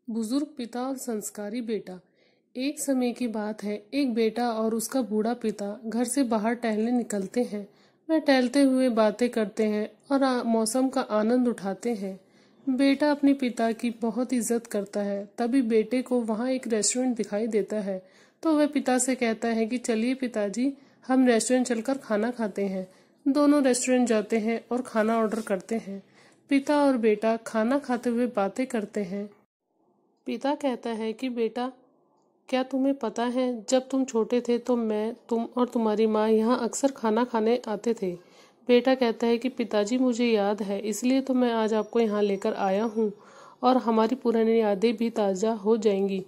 बुजुर्ग पिता और संस्कारी बेटा। एक समय की बात है, एक बेटा और उसका बूढ़ा पिता घर से बाहर टहलने निकलते हैं। वह टहलते हुए बातें करते हैं और मौसम का आनंद उठाते हैं। बेटा अपने पिता की बहुत इज्जत करता है। तभी बेटे को वहाँ एक रेस्टोरेंट दिखाई देता है, तो वह पिता से कहता है कि चलिए पिताजी, हम रेस्टोरेंट चलकर खाना खाते हैं। दोनों रेस्टोरेंट जाते हैं और खाना ऑर्डर करते हैं। पिता और बेटा खाना खाते हुए बातें करते हैं। पिता कहता है कि बेटा, क्या तुम्हें पता है, जब तुम छोटे थे तो मैं, तुम और तुम्हारी माँ यहाँ अक्सर खाना खाने आते थे। बेटा कहता है कि पिताजी, मुझे याद है, इसलिए तो मैं आज आपको यहाँ लेकर आया हूँ और हमारी पुरानी यादें भी ताज़ा हो जाएंगी।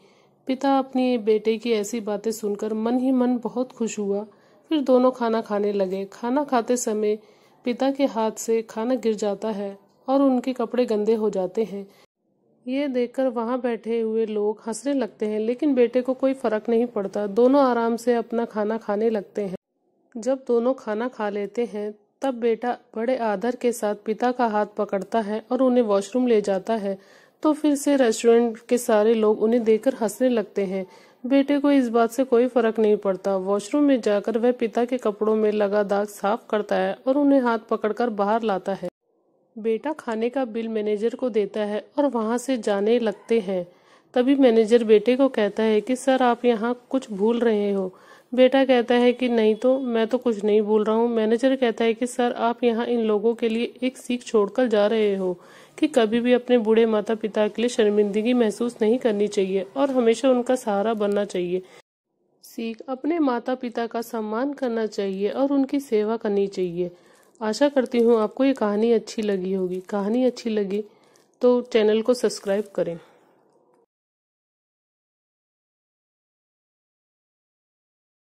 पिता अपनी बेटे की ऐसी बातें सुनकर मन ही मन बहुत खुश हुआ। फिर दोनों खाना खाने लगे। खाना खाते समय पिता के हाथ से खाना गिर जाता है और उनके कपड़े गंदे हो जाते हैं। ये देखकर वहां बैठे हुए लोग हंसने लगते हैं, लेकिन बेटे को कोई फर्क नहीं पड़ता। दोनों आराम से अपना खाना खाने लगते हैं। जब दोनों खाना खा लेते हैं, तब बेटा बड़े आदर के साथ पिता का हाथ पकड़ता है और उन्हें वॉशरूम ले जाता है। तो फिर से रेस्टोरेंट के सारे लोग उन्हें देखकर हंसने लगते हैं। बेटे को इस बात से कोई फर्क नहीं पड़ता। वॉशरूम में जाकर वह पिता के कपड़ों में लगा दाग साफ करता है और उन्हें हाथ पकड़कर बाहर लाता है। बेटा खाने का बिल मैनेजर को देता है और वहां से जाने लगते हैं। तभी मैनेजर बेटे को कहता है कि सर, आप यहाँ कुछ भूल रहे हो। बेटा कहता है कि नहीं तो, मैं तो कुछ नहीं भूल रहा हूँ। मैनेजर कहता है कि सर, आप यहाँ इन लोगों के लिए एक सीख छोड़कर जा रहे हो कि कभी भी अपने बूढ़े माता पिता के लिए शर्मिंदगी महसूस नहीं करनी चाहिए और हमेशा उनका सहारा बनना चाहिए। सीख, अपने माता पिता का सम्मान करना चाहिए और उनकी सेवा करनी चाहिए। आशा करती हूँ आपको ये कहानी अच्छी लगी होगी। कहानी अच्छी लगी तो चैनल को सब्सक्राइब करें।